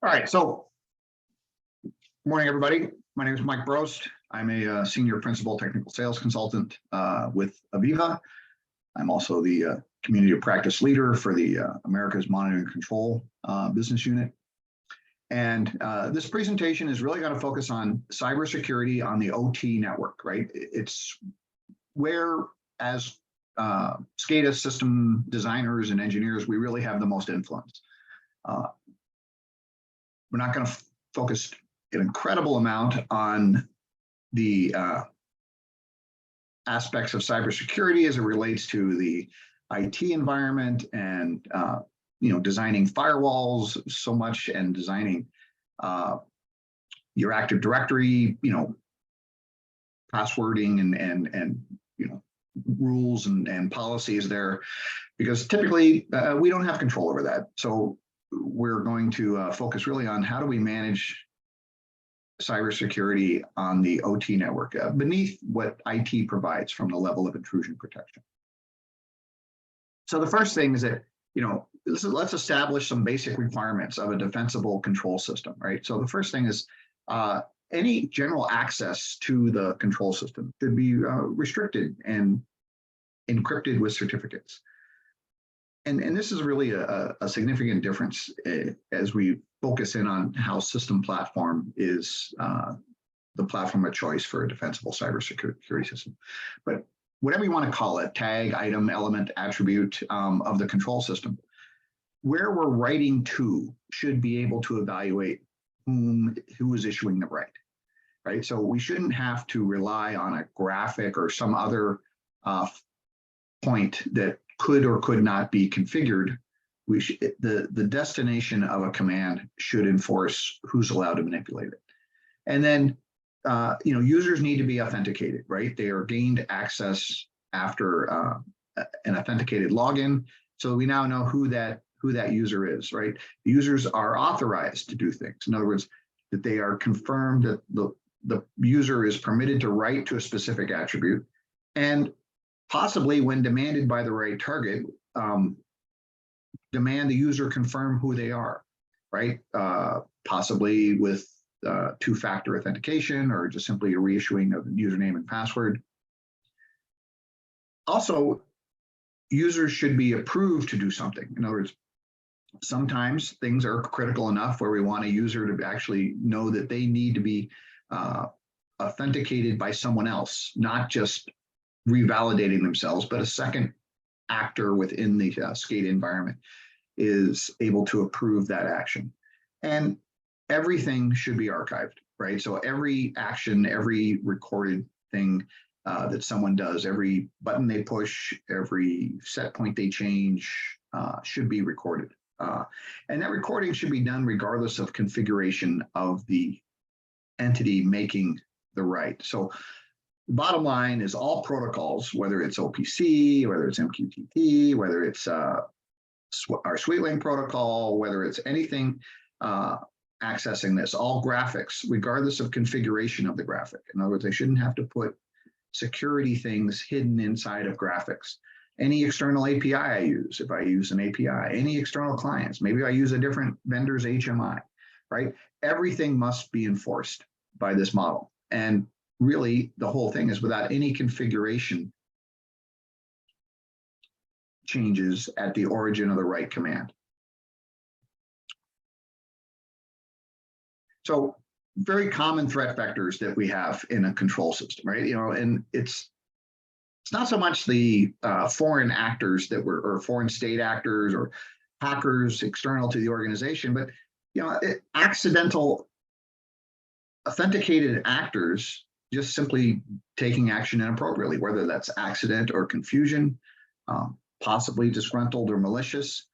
All right, so morning, everybody. My name is Mike Brost. I'm a senior principal technical sales consultant with AVEVA. I'm also the community of practice leader for the America's Monitoring and Control business unit. And this presentation is really going to focus on cybersecurity on the OT network, right? It's where, as SCADA system designers and engineers, we really have the most influence. We're not going to focus an incredible amount on the aspects of cybersecurity as it relates to the IT environment and designing firewalls so much and designing your Active Directory, passwording and rules and policies there, because typically we don't have control over that. So we're going to focus really on how do we manage cybersecurity on the OT network beneath what IT provides from the level of intrusion protection. So the first thing is that, let's establish some basic requirements of a defensible control system, right? So the first thing is any general access to the control system should be restricted and encrypted with certificates. And this is really a significant difference as we focus in on how system platform is the platform of choice for a defensible cybersecurity system. But whatever you want to call it, tag, item, element, attribute of the control system, where we're writing to should be able to evaluate who is issuing the right? So we shouldn't have to rely on a graphic or some other point that could or could not be configured. The destination of a command should enforce who's allowed to manipulate it. And then users need to be authenticated, right? They are gained access after an authenticated login. So we now know who that user is, right? The users are authorized to do things. In other words, that they are confirmed that the user is permitted to write to a specific attribute, and possibly when demanded by the right target, demand the user confirm who they are, right? Possibly with two-factor authentication or just simply a reissuing of username and password. Also, users should be approved to do something. In other words, sometimes things are critical enough where we want a user to actually know that they need to be authenticated by someone else, not just revalidating themselves, but a second actor within the SCADA environment is able to approve that action. And everything should be archived, right? So every action, every recorded thing that someone does, every button they push, every set point they change should be recorded. And that recording should be done regardless of configuration of the entity making the write. So the bottom line is all protocols, whether it's OPC, whether it's MQTT, whether it's our SweetLink protocol, whether it's anything accessing this, all graphics, regardless of configuration of the graphic. In other words, they shouldn't have to put security things hidden inside of graphics. Any external API I use, if I use an API, any external clients, maybe I use a different vendor's HMI, right? Everything must be enforced by this model. And really, the whole thing is without any configuration changes at the origin of the write command. So very common threat vectors that we have in a control system, right? And it's not so much the foreign actors or foreign state actors or hackers external to the organization, but accidental authenticated actors just simply taking action inappropriately, whether that's accident or confusion, possibly disgruntled or malicious.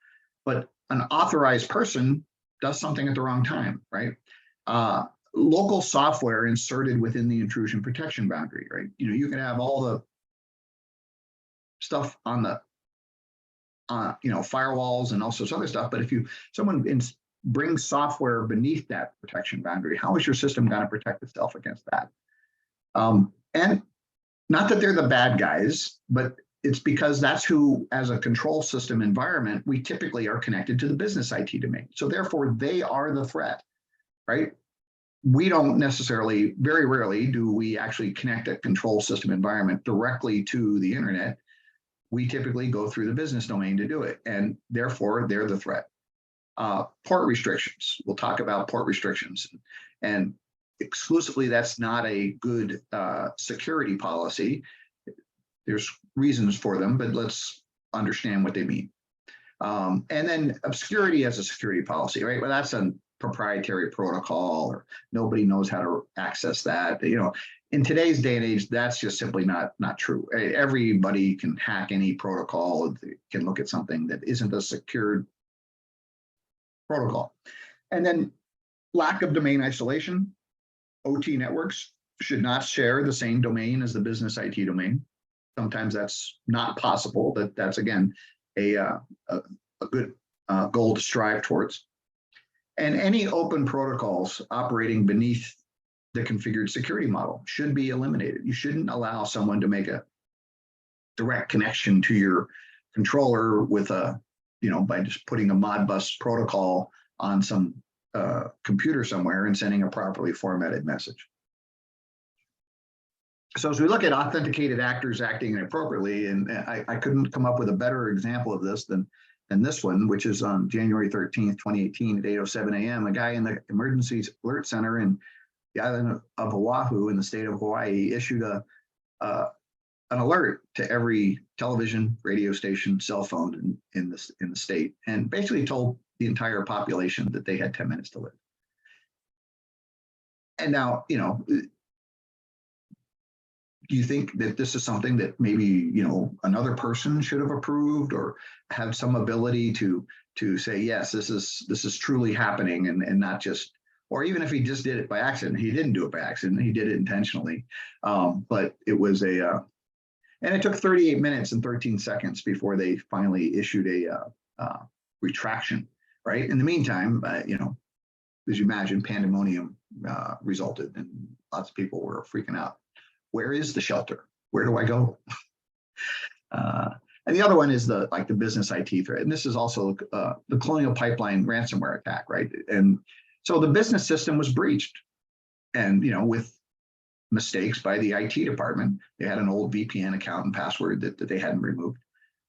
But an authorized person does something at the wrong time, right? Local software inserted within the intrusion protection boundary, right? You can have all the stuff on the firewalls and all sorts of other stuff, but if someone brings software beneath that protection boundary, how is your system going to protect itself against that? And not that they're the bad guys, but it's because that's who, as a control system environment, we typically are connected to the business IT domain. So therefore, they are the threat, right? We don't necessarily, very rarely do we actually connect a control system environment directly to the internet. We typically go through the business domain to do it, and therefore they're the threat. Port restrictions, we'll talk about port restrictions, and exclusively that's not a good security policy. There's reasons for them, but let's understand what they mean. And then obscurity as a security policy, right? Well, that's a proprietary protocol, or nobody knows how to access that. You know, in today's day and age, that's just simply not true. Everybody can hack any protocol, can look at something that isn't a secured protocol. And then lack of domain isolation. OT networks should not share the same domain as the business IT domain. Sometimes that's not possible, but that's, again, a good goal to strive towards. And any open protocols operating beneath the configured security model should be eliminated. You shouldn't allow someone to make a direct connection to your controller with a, by just putting a Modbus protocol on some computer somewhere and sending a properly formatted message. So as we look at authenticated actors acting inappropriately, and I couldn't come up with a better example of this than this one, which is on January 13th, 2018 at 8:07 a.m. A guy in the Emergency Alert Center in the island of Oahu in the state of Hawaii issued an alert to every television, radio station, cell phone in the state, and basically told the entire population that they had 10 minutes to live. And now, do you think that this is something that maybe, another person should have approved or have some ability to say, yes, this is truly happening, and not just, or even if he just did it by accident, he didn't do it by accident, he did it intentionally. But it was and it took 38 minutes and 13 seconds before they finally issued a retraction, right? In the meantime, as you imagine, pandemonium resulted, and lots of people were freaking out. Where is the shelter? Where do I go? And the other one is the business IT threat. And this is also the Colonial Pipeline ransomware attack, right? And so the business system was breached. And, with mistakes by the IT department, they had an old VPN account and password that they hadn't removed.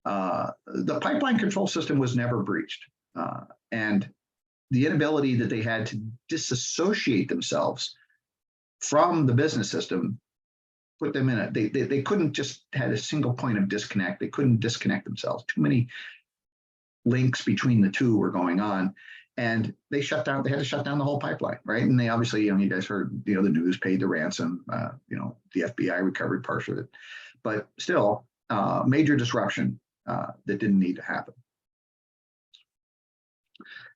The pipeline control system was never breached. And the inability that they had to disassociate themselves from the business system put them in they couldn't just had a single point of disconnect. They couldn't disconnect themselves. Too many links between the two were going on, and they shut down. They had to shut down the whole pipeline, right? And they obviously, you guys heard, the news, paid the ransom. The FBI recovered part of it, but still, major disruption that didn't need to happen.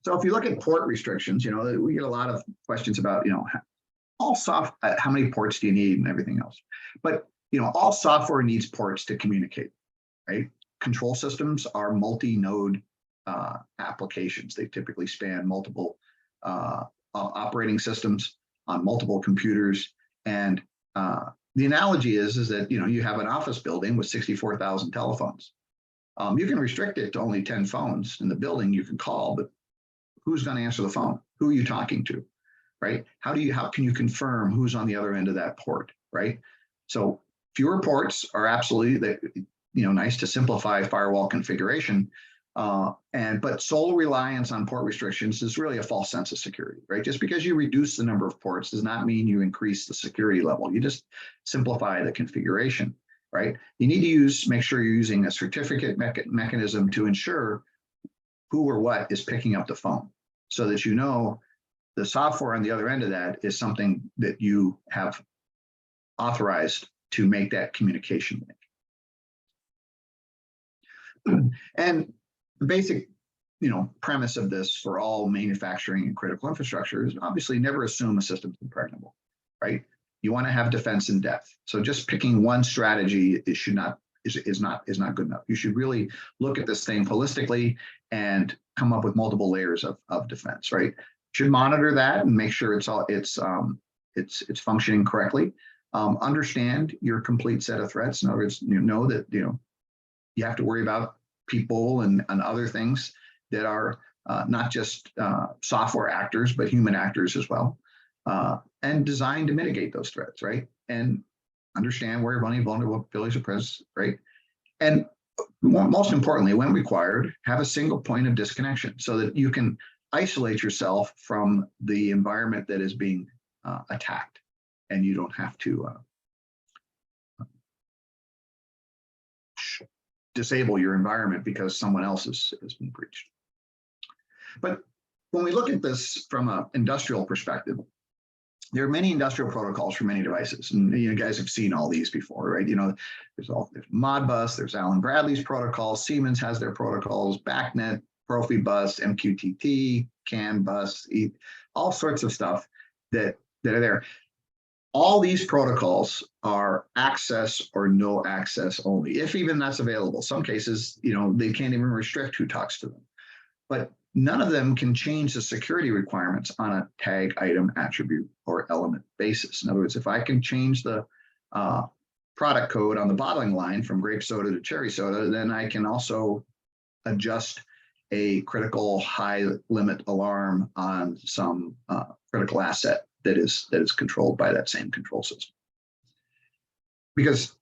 So if you look at port restrictions, we get a lot of questions about, how many ports do you need and everything else. But, all software needs ports to communicate, right? Control systems are multi-node applications. They typically span multiple operating systems on multiple computers. And the analogy is that, you have an office building with 64,000 telephones. You can restrict it to only 10 phones in the building you can call, but who's going to answer the phone? Who are you talking to? Right? How can you confirm who's on the other end of that port, right? So fewer ports are absolutely, nice to simplify firewall configuration, but sole reliance on port restrictions is really a false sense of security, right? Just because you reduce the number of ports does not mean you increase the security level. You just simplify the configuration, right? You need to make sure you're using a certificate mechanism to ensure who or what is picking up the phone, so that the software on the other end of that is something that you have authorized to make that communication link. And the basic, premise of this for all manufacturing and critical infrastructure is obviously never assume a system's impregnable, right? You want to have defense in depth. So just picking one strategy is not good enough. You should really look at this thing holistically and come up with multiple layers of defense, right? Should monitor that and make sure it's functioning correctly. Understand your complete set of threats. In other words, know that you have to worry about people and other things that are not just software actors, but human actors as well, and designed to mitigate those threats, right? And understand where vulnerabilities are present, right? And most importantly, when required, have a single point of disconnection so that you can isolate yourself from the environment that is being attacked, and you don't have to disable your environment because someone else has been breached. But when we look at this from an industrial perspective, there are many industrial protocols for many devices, and you guys have seen all these before, right? There's Modbus, there's Allen Bradley's protocols, Siemens has their protocols, BACnet, Profibus, MQTT, CAN bus, all sorts of stuff that are there. All these protocols are access or no access only, if even that's available. Some cases, they can't even restrict who talks to them. But none of them can change the security requirements on a tag, item, attribute, or element basis. In other words, if I can change the product code on the bottling line from grape soda to cherry soda, then I can also adjust a critical high limit alarm on some critical asset that is controlled by that same control system. Because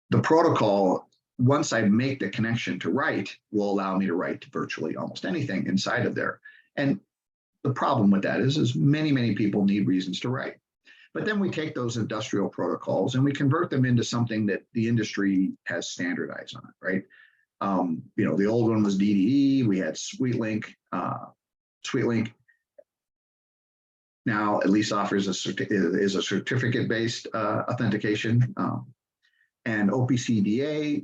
the protocol, once I make the connection to write, will allow me to write to virtually almost anything inside of there. And the problem with that is many people need reasons to write. But then we take those industrial protocols and we convert them into something that the industry has standardized on, right? The old one was DDE. We had SweetLink. SweetLink now at least offers a certificate-based authentication. And OPC-DA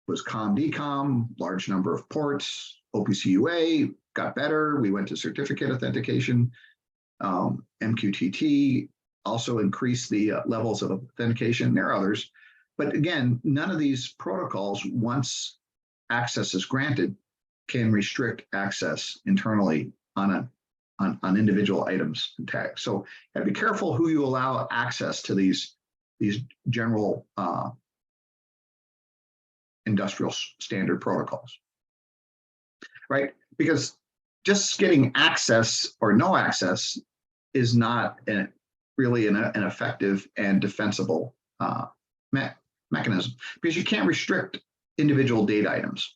was COM-DCOM, large number of ports. OPC-UA got better. We went to certificate authentication. MQTT also increased the levels of authentication. There are others. But again, none of these protocols, once access is granted, can restrict access internally on individual items and tags. So you gotta be careful who you allow access to these general industrial standard protocols, right? Because just getting access or no access is not really an effective and defensible mechanism, because you can't restrict individual data items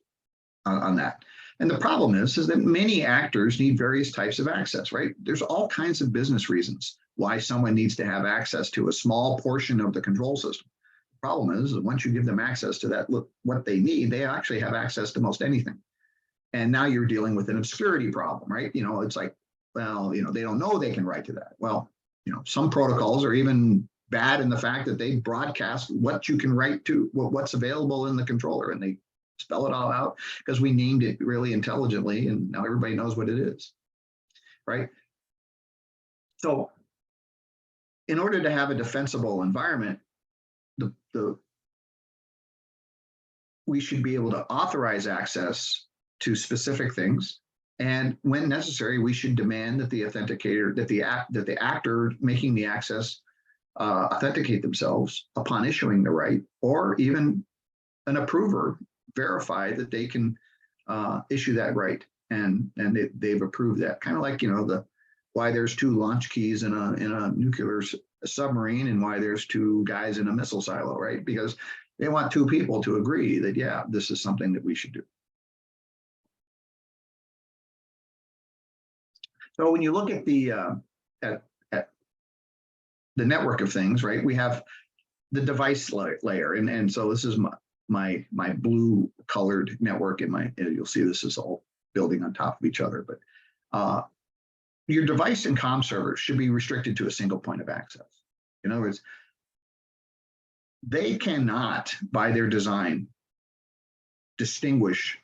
on that. And the problem is that many actors need various types of access, right? There's all kinds of business reasons why someone needs to have access to a small portion of the control system. The problem is that once you give them access to that, what they need, they actually have access to most anything. And now you're dealing with an obscurity problem, right? It's like, well, they don't know they can write to that. Well, some protocols are even bad in the fact that they broadcast what you can write to, what's available in the controller, and they spell it all out because we named it really intelligently, and now everybody knows what it is, right? So in order to have a defensible environment, we should be able to authorize access to specific things. And when necessary, we should demand that the authenticator, that the actor making the access authenticate themselves upon issuing the right, or even an approver verify that they can issue that right, and they've approved that. Kind of like why there's two launch keys in a nuclear submarine and why there's two guys in a missile silo, right? Because they want two people to agree that, yeah, this is something that we should do. So when you look at the network of things, right, we have the device layer, and so this is my blue colored network you'll see this is all building on top of each other, but your device and comm servers should be restricted to a single point of access. In other words, they cannot, by their design, distinguish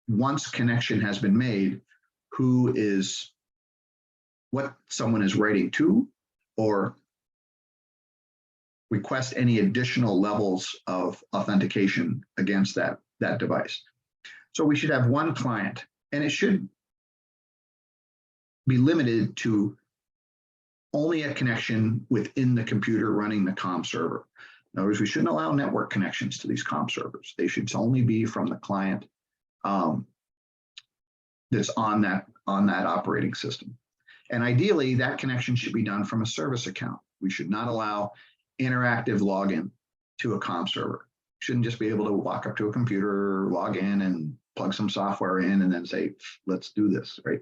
once connection has been made what someone is writing to, or request any additional levels of authentication against that device. So we should have one client, and it should be limited to only a connection within the computer running the comm server. In other words, we shouldn't allow network connections to these comm servers. They should only be from the client that's on that operating system. And ideally, that connection should be done from a service account. We should not allow interactive login to a comm server. You shouldn't just be able to walk up to a computer, log in, and plug some software in, and then say, "Let's do this," right?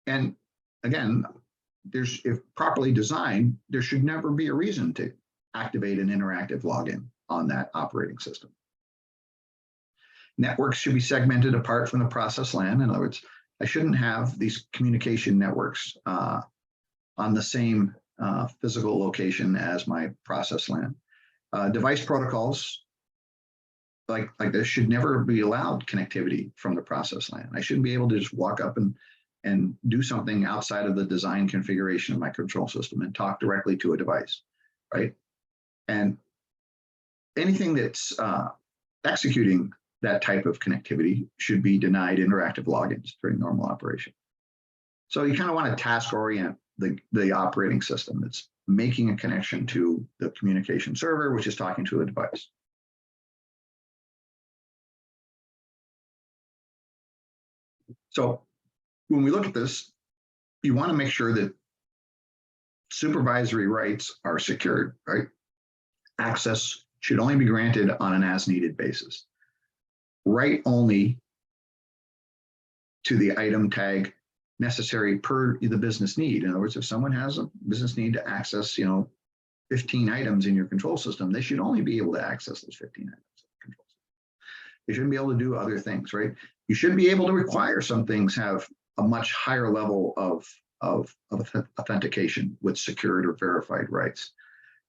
And again, if properly designed, there should never be a reason to activate an interactive login on that operating system. Networks should be segmented apart from the process LAN. In other words, I shouldn't have these communication networks on the same physical location as my process LAN. Device protocols like this should never be allowed connectivity from the process LAN. I shouldn't be able to just walk up and do something outside of the design configuration of my control system and talk directly to a device, right? And anything that's executing that type of connectivity should be denied interactive logins during normal operation. So you kind of want to task orient the operating system that's making a connection to the communication server, which is talking to a device. So when we look at this, you want to make sure that supervisory rights are secured, right? Access should only be granted on an as-needed basis. Write only to the item tag necessary per the business need. In other words, if someone has a business need to access, 15 items in your control system, they should only be able to access those 15 items. They shouldn't be able to do other things, right? You should be able to require some things have a much higher level of authentication with secured or verified rights.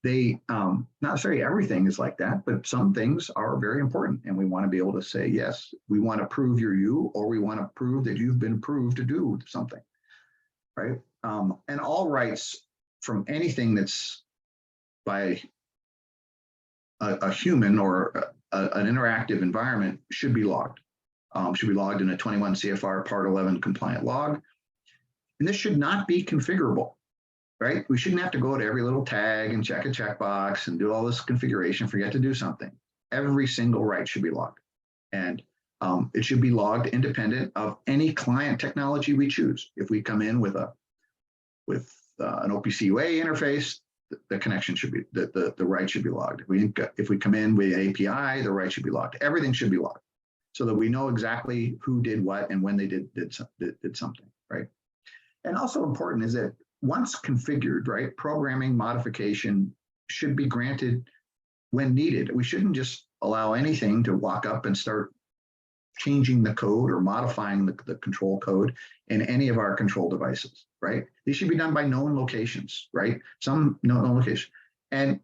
They, not necessarily everything is like that, but some things are very important. And we want to be able to say, yes, we want to prove you're you, or we want to prove that you've been proved to do something, right? And all rights from anything that's by a human or an interactive environment should be logged. Should be logged in a 21 CFR Part 11 compliant log. And this should not be configurable. Right? We shouldn't have to go to every little tag and check a checkbox and do all this configuration, forget to do something. Every single right should be logged. And it should be logged independent of any client technology we choose. If we come in with an OPC UA interface, the connection should be, the right should be logged. If we come in with API, the right should be logged. Everything should be logged so that we know exactly who did what and when they did something, right? And also important is that once configured, right, programming modification should be granted when needed. We shouldn't just allow anything to walk up and start changing the code or modifying the control code in any of our control devices, right? These should be done by known locations, right? Some known location. And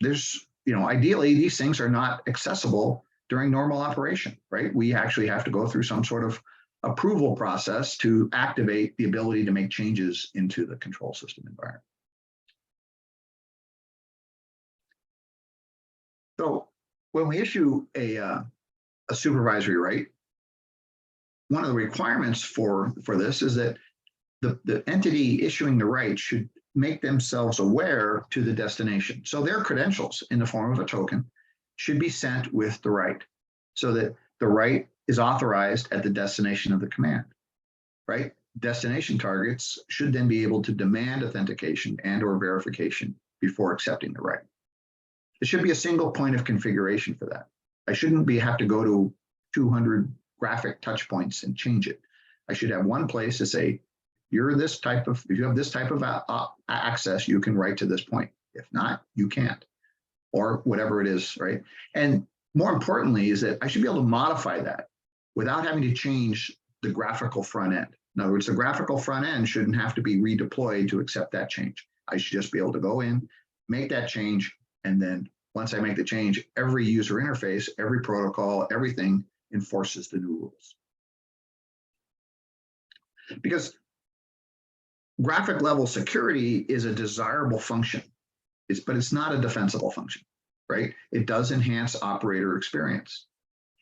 there's, ideally, these things are not accessible during normal operation, right? We actually have to go through some sort of approval process to activate the ability to make changes into the control system environment. So when we issue a supervisory right, one of the requirements for this is that the entity issuing the right should make themselves aware to the destination. So their credentials in the form of a token should be sent with the right so that the right is authorized at the destination of the command, right? Destination targets should then be able to demand authentication and or verification before accepting the right. There should be a single point of configuration for that. I shouldn't have to go to 200 graphic touch points and change it. I should have one place to say, if you have this type of access, you can write to this point. If not, you can't, or whatever it is, right? And more importantly is that I should be able to modify that without having to change the graphical front end. In other words, the graphical front end shouldn't have to be redeployed to accept that change. I should just be able to go in, make that change, and then once I make the change, every user interface, every protocol, everything enforces the new rules. Because graphic level security is a desirable function, but it's not a defensible function, right? It does enhance operator experience.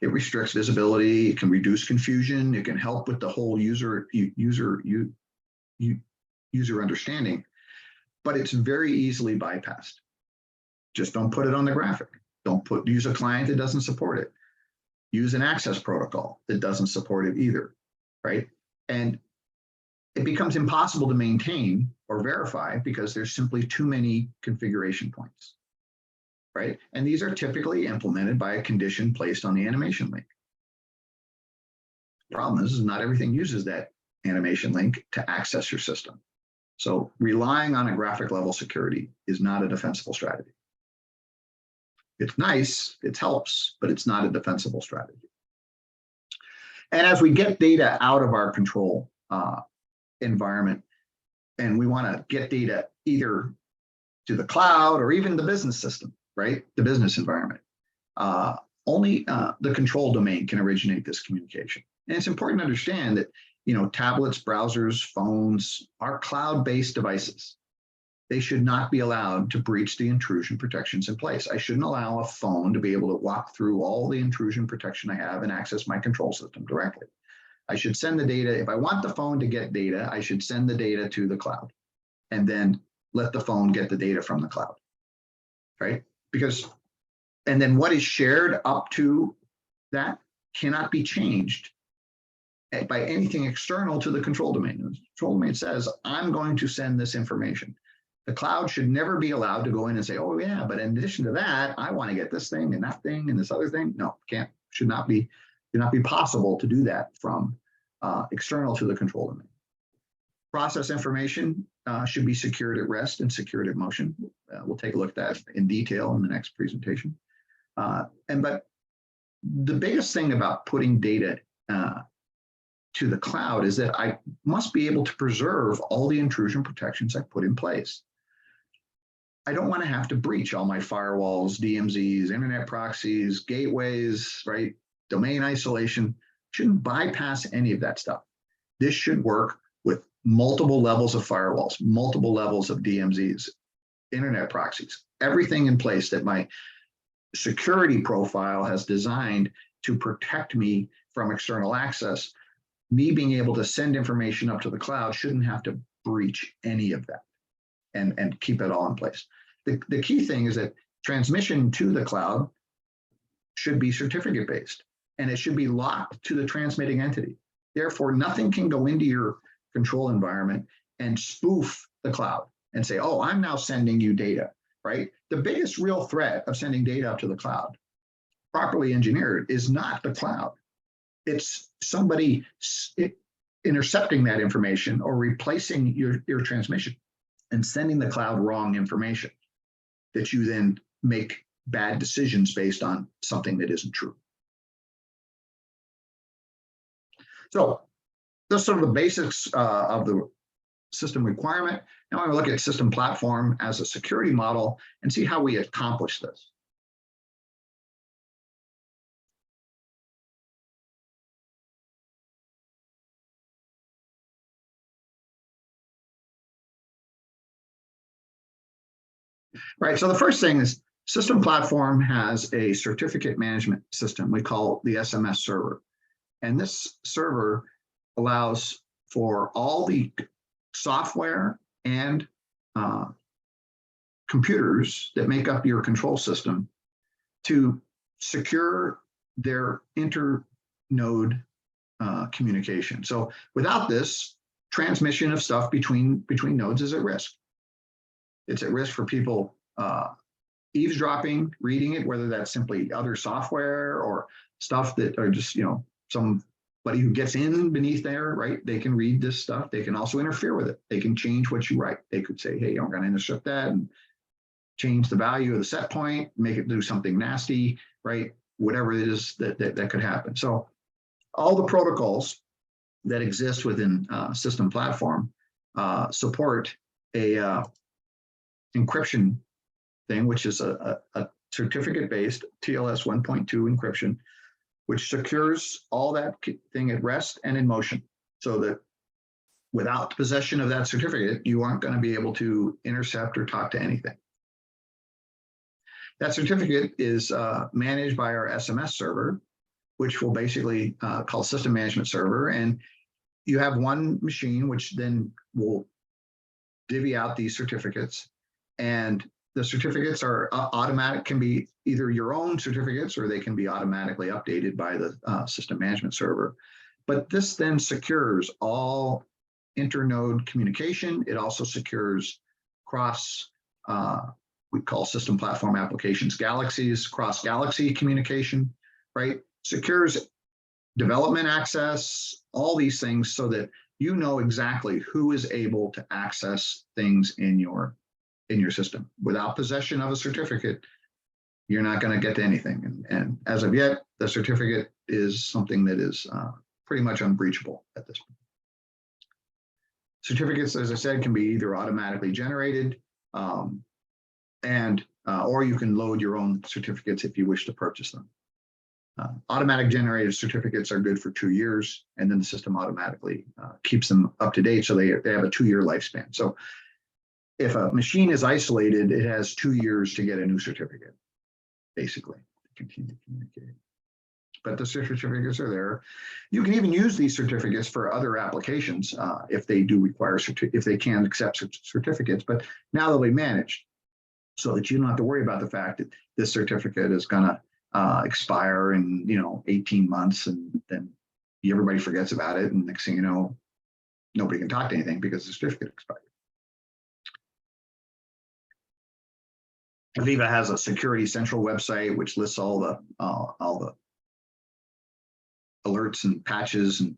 It restricts visibility, it can reduce confusion, it can help with the whole user understanding, but it's very easily bypassed. Just don't put it on the graphic. Don't use a client that doesn't support it. Use an access protocol that doesn't support it either, right? And it becomes impossible to maintain or verify because there's simply too many configuration points, right? And these are typically implemented by a condition placed on the animation link. The problem is not everything uses that animation link to access your system. So relying on a graphic level security is not a defensible strategy. It's nice, it helps, but it's not a defensible strategy. And as we get data out of our control environment, and we want to get data either to the cloud or even the business system, right? The business environment. Only the control domain can originate this communication. And it's important to understand that, tablets, browsers, phones are cloud-based devices. They should not be allowed to breach the intrusion protections in place. I shouldn't allow a phone to be able to walk through all the intrusion protection I have and access my control system directly. I should send the data. If I want the phone to get data, I should send the data to the cloud and then let the phone get the data from the cloud, right? And then what is shared up to that cannot be changed by anything external to the control domain. The control domain says, I'm going to send this information. The cloud should never be allowed to go in and say, oh yeah, but in addition to that, I want to get this thing and that thing and this other thing. No, should not be possible to do that from external to the control domain. Process information should be secured at rest and secured at motion. We'll take a look at that in detail in the next presentation. But the biggest thing about putting data to the cloud is that I must be able to preserve all the intrusion protections I put in place. I don't want to have to breach all my firewalls, DMZs, internet proxies, gateways, right? Domain isolation. Shouldn't bypass any of that stuff. This should work with multiple levels of firewalls, multiple levels of DMZs, internet proxies, everything in place that my security profile has designed to protect me from external access. Me being able to send information up to the cloud shouldn't have to breach any of that and keep it all in place. The key thing is that transmission to the cloud should be certificate based and it should be locked to the transmitting entity. Therefore, nothing can go into your control environment and spoof the cloud and say, oh, I'm now sending you data, right? The biggest real threat of sending data up to the cloud, properly engineered, is not the cloud. It's somebody intercepting that information or replacing your transmission and sending the cloud wrong information that you then make bad decisions based on something that isn't true. So those sort of the basics of the system requirement. Now I'm going to look at system platform as a security model and see how we accomplish this. Right, so the first thing is system platform has a certificate management system we call the SMS server. And this server allows for all the software and computers that make up your control system to secure their inter-node communication. So without this, transmission of stuff between nodes is at risk. It's at risk for people eavesdropping, reading it, whether that's simply other software or stuff that are just, somebody who gets in beneath there, right? They can read this stuff. They can also interfere with it. They can change what you write. They could say, hey, I'm going to intercept that and change the value of the set point, make it do something nasty, right? Whatever it is that could happen. So all the protocols that exist within system platform support a encryption thing, which is a certificate-based TLS 1.2 encryption, which secures all that thing at rest and in motion, so that without possession of that certificate, you aren't going to be able to intercept or talk to anything. That certificate is managed by our SMS server, which we'll basically call system management server. And you have one machine, which then will divvy out these certificates. And the certificates are automatic, can be either your own certificates or they can be automatically updated by the system management server. But this then secures all internode communication. It also secures cross, we call system platform applications galaxies, cross galaxy communication, right? Secures development access, all these things so that you know exactly who is able to access things in your system. Without possession of a certificate, you're not going to get to anything. And as of yet, the certificate is something that is pretty much unbreachable at this point. Certificates, as I said, can be either automatically generated or you can load your own certificates if you wish to purchase them. Automatic generated certificates are good for 2 years, and then the system automatically keeps them up to date, so they have a 2-year lifespan. So if a machine is isolated, it has 2 years to get a new certificate, basically, to continue to communicate. But the certificates are there. You can even use these certificates for other applications if they do require, if they can accept certificates, but now they'll be managed so that you don't have to worry about the fact that this certificate is going to expire in 18 months, and then everybody forgets about it, and next thing you know, nobody can talk to anything because the certificate expired. AVEVA has a Security Central website which lists all the alerts and patches and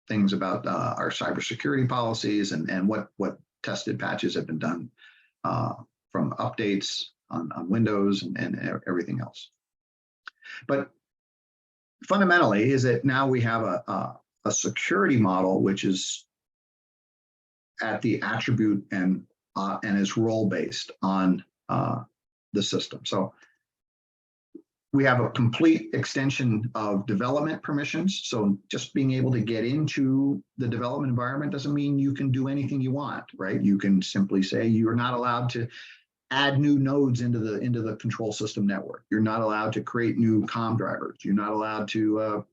things about our cybersecurity policies and what tested patches have been done from updates on Windows and everything else. But fundamentally is that now we have a security model which is at the attribute and is role based on the system. So we have a complete extension of development permissions. So just being able to get into the development environment doesn't mean you can do anything you want, right? You can simply say you're not allowed to add new nodes into the control system network. You're not allowed to create new Comm drivers. You're not allowed to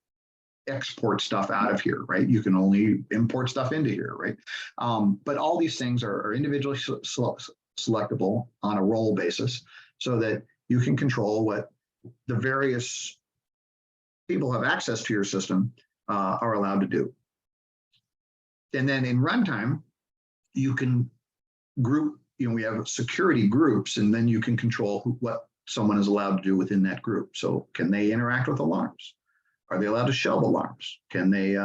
export stuff out of here, right? You can only import stuff into here, right? But all these things are individually selectable on a role basis so that you can control what the various people who have access to your system are allowed to do. And then in runtime, you can group, we have security groups, and then you can control what someone is allowed to do within that group. So can they interact with alarms? Are they allowed to shelve alarms? Can they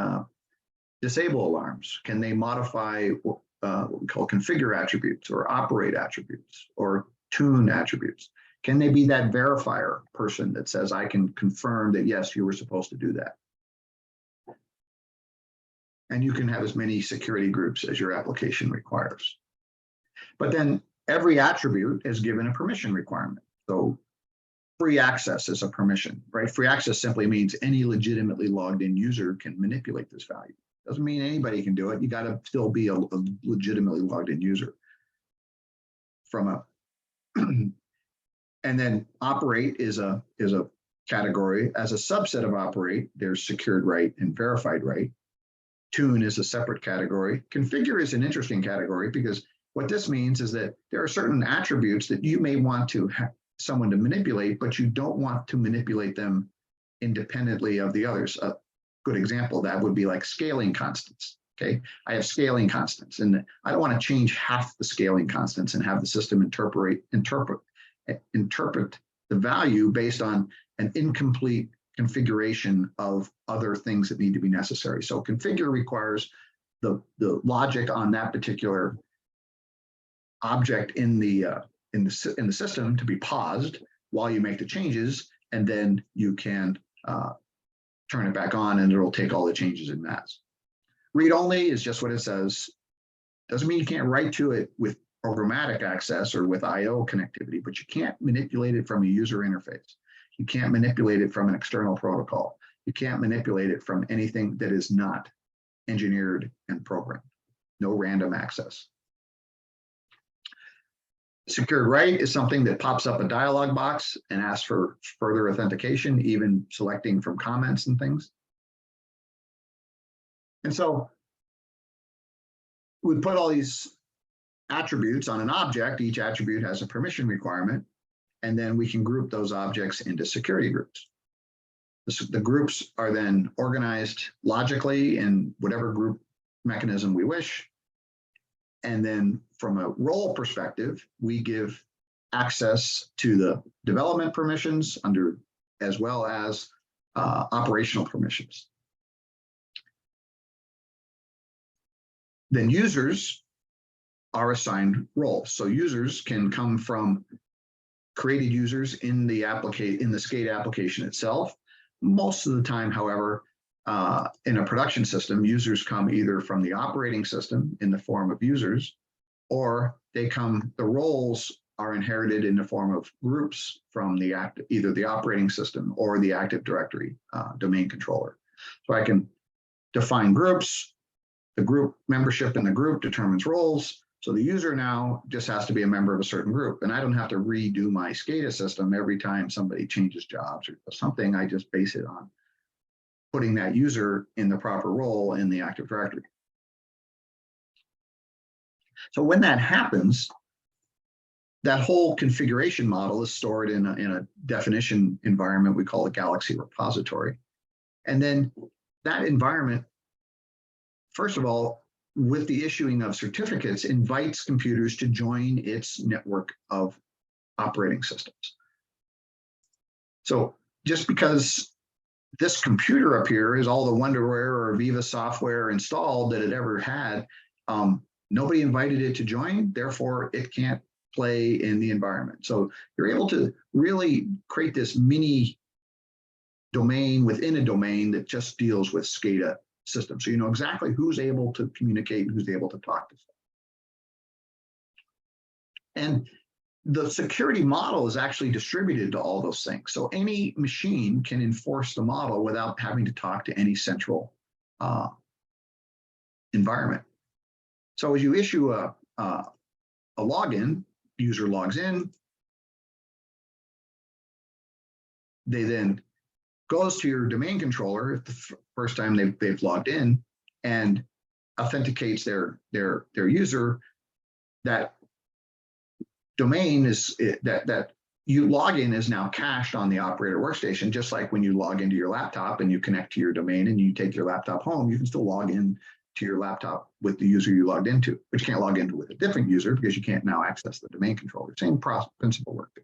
disable alarms? Can they modify what we call configure attributes or operate attributes or tune attributes? Can they be that verifier person that says, I can confirm that, yes, you were supposed to do that? And you can have as many security groups as your application requires. But then every attribute is given a permission requirement. So free access is a permission, right? Free access simply means any legitimately logged in user can manipulate this value. Doesn't mean anybody can do it. You got to still be a legitimately logged in user. And then operate is a category. As a subset of operate, there's secured right and verified right. Tune is a separate category. Configure is an interesting category because what this means is that there are certain attributes that you may want to have someone to manipulate, but you don't want to manipulate them independently of the others. A good example of that would be like scaling constants. Okay, I have scaling constants, and I don't want to change half the scaling constants and have the system interpret the value based on an incomplete configuration of other things that need to be necessary. So configure requires the logic on that particular object in the system to be paused while you make the changes, and then you can turn it back on, and it'll take all the changes in mass. Read only is just what it says. Doesn't mean you can't write to it with programmatic access or with I/O connectivity, but you can't manipulate it from a user interface. You can't manipulate it from an external protocol. You can't manipulate it from anything that is not engineered and programmed. No random access. Secured right is something that pops up a dialog box and asks for further authentication, even selecting from comments and things. And so we put all these attributes on an object. Each attribute has a permission requirement, and then we can group those objects into security groups. The groups are then organized logically in whatever group mechanism we wish. And then from a role perspective, we give access to the development permissions as well as operational permissions. Then users are assigned roles. So users can come from created users in the SCADA application itself. Most of the time, however, in a production system, users come either from the operating system in the form of users, or the roles are inherited in the form of groups from either the operating system or the Active Directory domain controller. So I can define groups. The group membership in the group determines roles. So the user now just has to be a member of a certain group, and I don't have to redo my SCADA system every time somebody changes jobs or something. I just base it on putting that user in the proper role in the Active Directory. So when that happens, that whole configuration model is stored in a definition environment we call a Galaxy repository. And then that environment, first of all, with the issuing of certificates, invites computers to join its network of operating systems. So just because this computer up here is all the Wonderware or AVEVA software installed that it ever had, nobody invited it to join, therefore it can't play in the environment. So you're able to really create this mini domain within a domain that just deals with SCADA systems. So you know exactly who's able to communicate and who's able to talk to stuff. And the security model is actually distributed to all those things. So any machine can enforce the model without having to talk to any central environment. So as you issue a login, user logs in, they then goes to your domain controller the first time they've logged in and authenticates their user. That domain is that you log in is now cached on the operator workstation, just like when you log into your laptop and you connect to your domain and you take your laptop home, you can still log in to your laptop with the user you logged into, but you can't log into with a different user because you can't now access the domain controller. Same principle work there.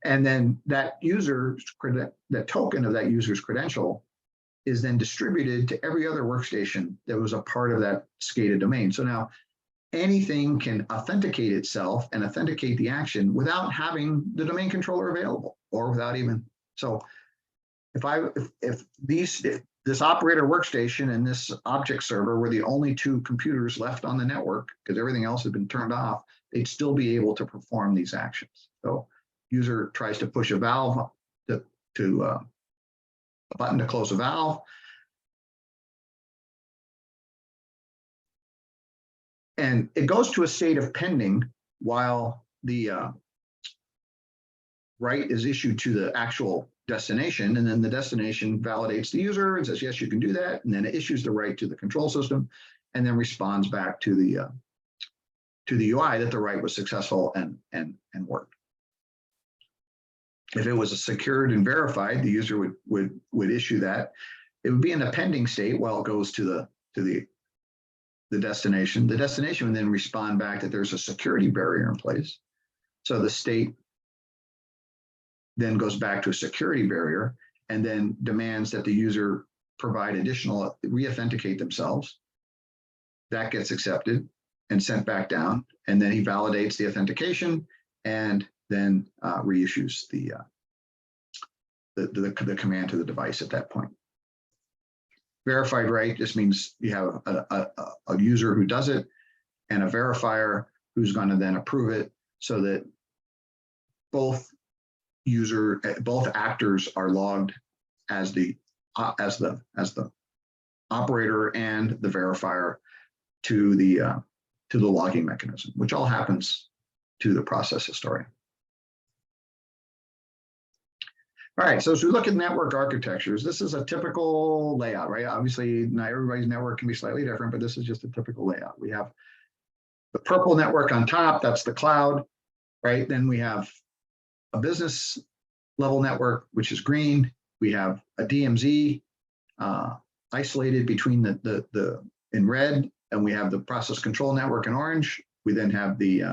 And then that that token of that user's credential is then distributed to every other workstation that was a part of that SCADA domain. So now anything can authenticate itself and authenticate the action without having the domain controller available, or without even. So if this operator workstation and this object server were the only two computers left on the network because everything else had been turned off, they'd still be able to perform these actions. So user tries to push a valve to a button to close a valve. And it goes to a state of pending while the right is issued to the actual destination, and then the destination validates the user and says, yes, you can do that. And then it issues the right to the control system and then responds back to the UI that the right was successful and worked. If it was secured and verified, the user would issue that. It would be in a pending state while it goes to the destination. The destination would then respond back that there's a security barrier in place. So the state then goes back to a security barrier and then demands that the user provide additional, re-authenticate themselves. That gets accepted and sent back down. And then he validates the authentication and then reissues the command to the device at that point. Verified right just means you have a user who does it and a verifier who's going to then approve it, so that both actors are logged as the operator and the verifier to the logging mechanism, which all happens to the process historian. All right, so as we look at network architectures, this is a typical layout, right? Obviously, not everybody's network can be slightly different, but this is just a typical layout. We have The purple network on top, that's the cloud, right? Then we have a business level network, which is green. We have a DMZ isolated between the in red, and we have the process control network in orange. We then have the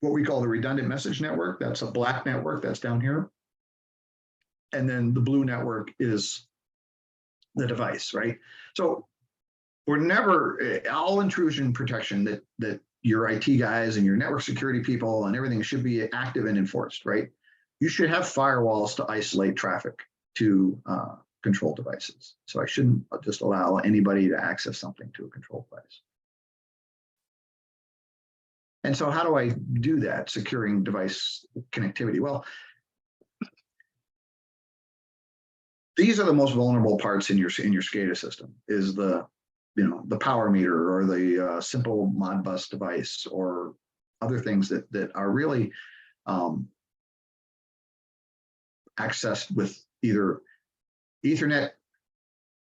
what we call the redundant message network. That's a black network that's down here. And then the blue network is the device, right? So we're never, all intrusion protection that your IT guys and your network security people and everything should be active and enforced, right? You should have firewalls to isolate traffic to control devices. So I shouldn't just allow anybody to access something to a control device. And so how do I do that, securing device connectivity? Well, these are the most vulnerable parts in your SCADA system, is the power meter or the simple Modbus device or other things that are really accessed with either Ethernet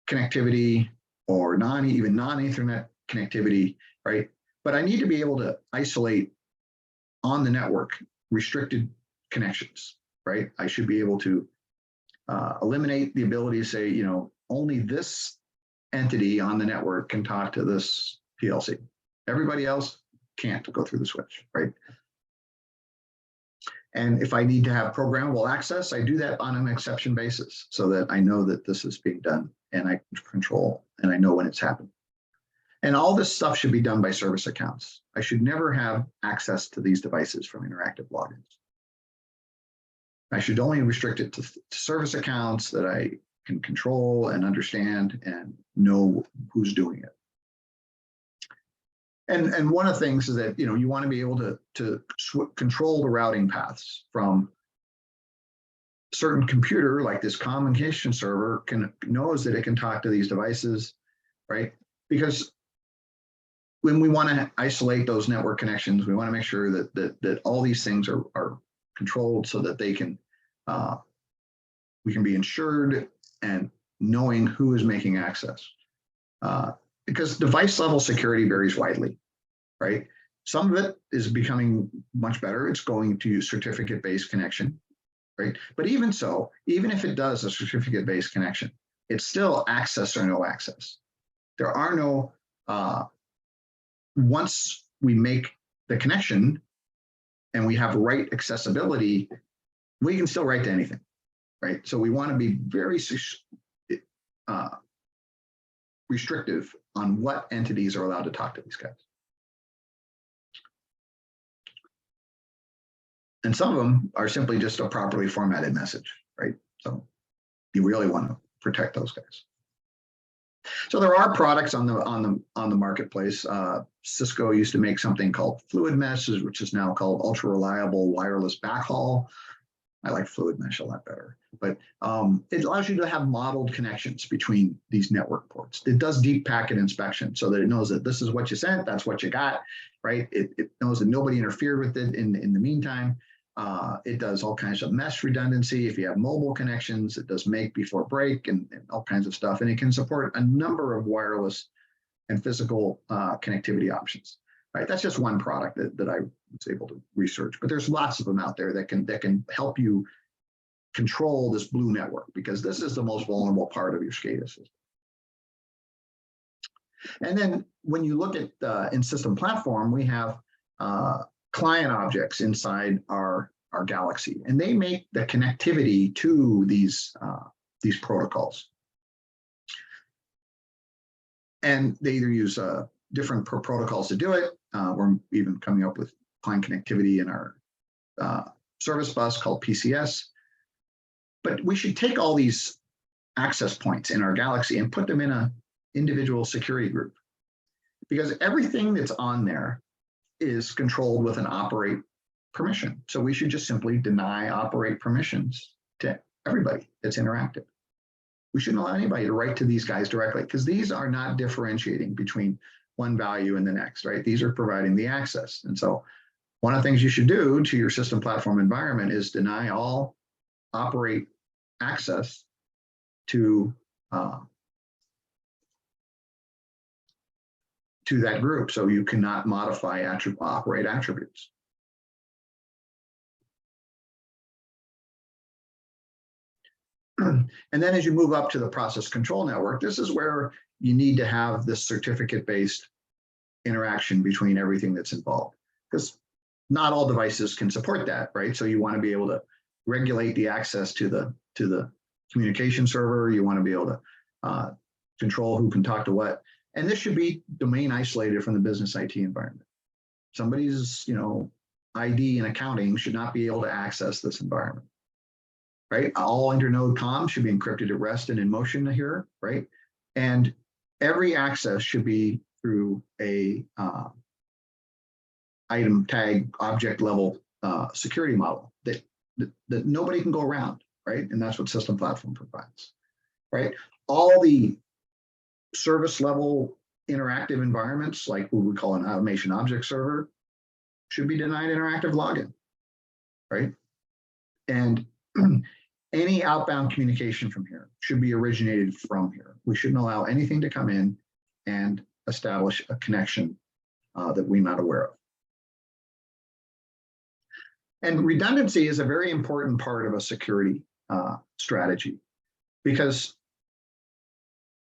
connectivity or even non-Ethernet connectivity, right? But I need to be able to isolate on the network restricted connections, right? I should be able to eliminate the ability to say, only this entity on the network can talk to this PLC. Everybody else can't go through the switch, right? And if I need to have programmable access, I do that on an exception basis so that I know that this is being done and I control and I know when it's happening. And all this stuff should be done by service accounts. I should never have access to these devices from interactive logins. I should only restrict it to service accounts that I can control and understand and know who's doing it. And one of the things is that you want to be able to control the routing paths from certain computer, like this communication server knows that it can talk to these devices, right? Because when we want to isolate those network connections, we want to make sure that all these things are controlled so that they can we can be insured and knowing who is making access. Because device level security varies widely, right? Some of it is becoming much better. It's going to certificate-based connection, right? But even so, even if it does a certificate-based connection, it's still access or no access. There are no, once we make the connection and we have right accessibility, we can still write to anything, right? So we want to be very restrictive on what entities are allowed to talk to these guys. And some of them are simply just a properly formatted message, right? So you really want to protect those guys. So there are products on the marketplace. Cisco used to make something called Fluid Mesh, which is now called Ultra Reliable Wireless Backhaul. I like Fluid Mesh a lot better, but it allows you to have modeled connections between these network ports. It does deep packet inspection so that it knows that this is what you sent, that's what you got, right? It knows that nobody interfered with it in the meantime. It does all kinds of mesh redundancy. If you have mobile connections, it does make before break and all kinds of stuff. And it can support a number of wireless and physical connectivity options. Right, that's just one product that I was able to research, but there's lots of them out there that can help you control this blue network, because this is the most vulnerable part of your SCADA system. And then when you look at in system platform, we have client objects inside our Galaxy, and they make the connectivity to these protocols. And they either use different protocols to do it. We're even coming up with client connectivity in our service bus called PCS. But we should take all these access points in our Galaxy and put them in an individual security group, because everything that's on there is controlled with an operate permission. So we should just simply deny operate permissions to everybody that's interactive. We shouldn't allow anybody to write to these guys directly, because these are not differentiating between one value and the next, right? These are providing the access. And so one of the things you should do to your system platform environment is deny all operate access to to that group, so you cannot modify operate attributes. And then as you move up to the process control network, this is where you need to have this certificate-based interaction between everything that's involved, because not all devices can support that, right? So you want to be able to regulate the access to the communication server. You want to be able to control who can talk to what. And this should be domain isolated from the business IT environment. Somebody's, ID and accounting should not be able to access this environment, right? All internode comms should be encrypted at rest and in motion here, right? And every access should be through a item tag object level security model that nobody can go around, right? And that's what System Platform provides, right? All the service level interactive environments, like what we call an automation object server, should be denied interactive login, right? And any outbound communication from here should be originated from here. We shouldn't allow anything to come in and establish a connection that we're not aware of. And redundancy is a very important part of a security strategy, because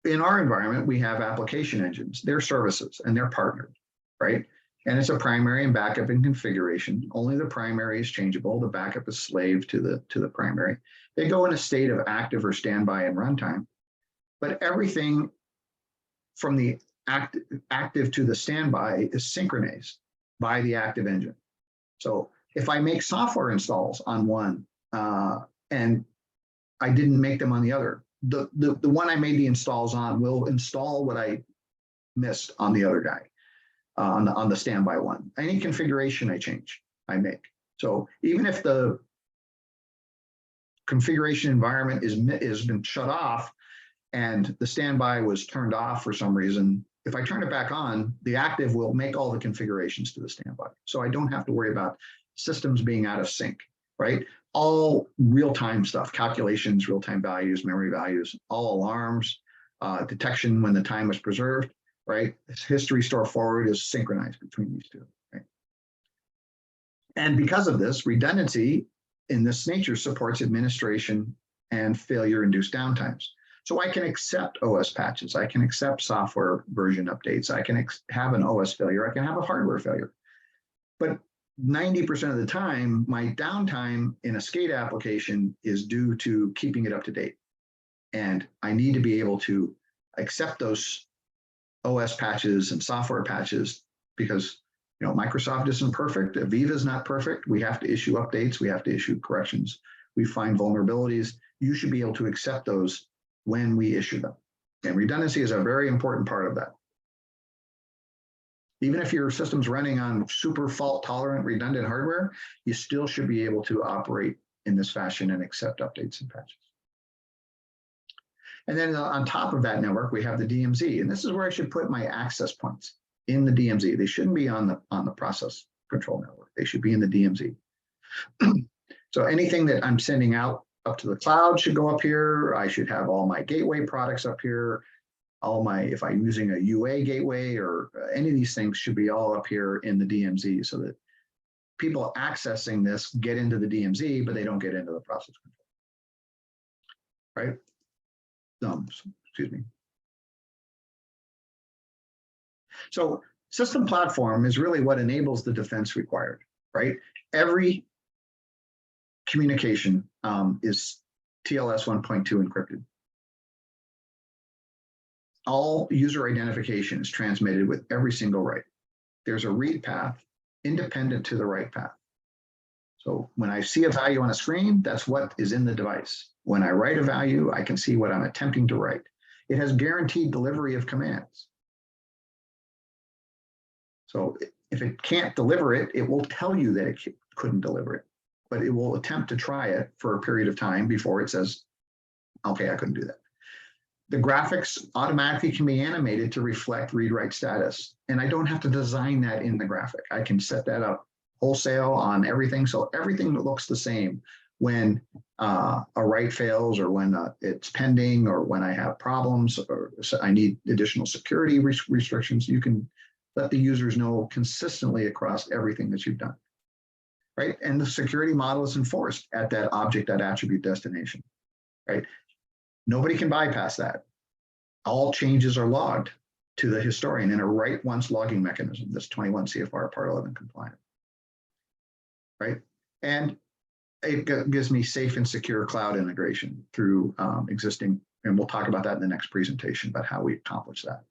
in our environment, we have application engines, they're services, and they're partnered, right? And it's a primary and backup in configuration. Only the primary is changeable. The backup is slave to the primary. They go in a state of active or standby and runtime, but everything from the active to the standby is synchronized by the active engine. So if I make software installs on one and I didn't make them on the other, the one I made the installs on will install what I missed on the other guy, on the standby one. Any configuration I make. So even if the configuration environment has been shut off and the standby was turned off for some reason, if I turn it back on, the active will make all the configurations to the standby. So I don't have to worry about systems being out of sync, right? All real-time stuff, calculations, real-time values, memory values, all alarms, detection when the time was preserved, right? History store forward is synchronized between these two, right? And because of this, redundancy in this nature supports administration and failure-induced downtimes. So I can accept OS patches, I can accept software version updates, I can have an OS failure, I can have a hardware failure. But 90% of the time, my downtime in a SCADA application is due to keeping it up to date. And I need to be able to accept those OS patches and software patches because Microsoft isn't perfect, AVEVA is not perfect. We have to issue updates, we have to issue corrections. We find vulnerabilities. You should be able to accept those when we issue them. And redundancy is a very important part of that. Even if your system's running on super fault tolerant redundant hardware, you still should be able to operate in this fashion and accept updates and patches. And then on top of that network, we have the DMZ, and this is where I should put my access points in the DMZ. They shouldn't be on the process control network. They should be in the DMZ. So anything that I'm sending out up to the cloud should go up here. I should have all my gateway products up here. If I'm using a UA gateway or any of these things should be all up here in the DMZ so that people accessing this get into the DMZ, but they don't get into the process control, right? Excuse me. So system platform is really what enables the defense required, right? Every communication is TLS 1.2 encrypted. All user identification is transmitted with every single write. There's a read path independent to the write path. So when I see a value on a screen, that's what is in the device. When I write a value, I can see what I'm attempting to write. It has guaranteed delivery of commands. So if it can't deliver it, it will tell you that it couldn't deliver it, but it will attempt to try it for a period of time before it says, okay, I couldn't do that. The graphics automatically can be animated to reflect read-write status. And I don't have to design that in the graphic. I can set that up wholesale on everything. So everything looks the same when a write fails, or when it's pending, or when I have problems, or I need additional security restrictions, you can let the users know consistently across everything that you've done, right? And the security model is enforced at that object, that attribute destination, right? Nobody can bypass that. All changes are logged to the historian in a write once logging mechanism that's 21 CFR Part 11 compliant, right? And it gives me safe and secure cloud integration through existing, and we'll talk about that in the next presentation about how we accomplish that.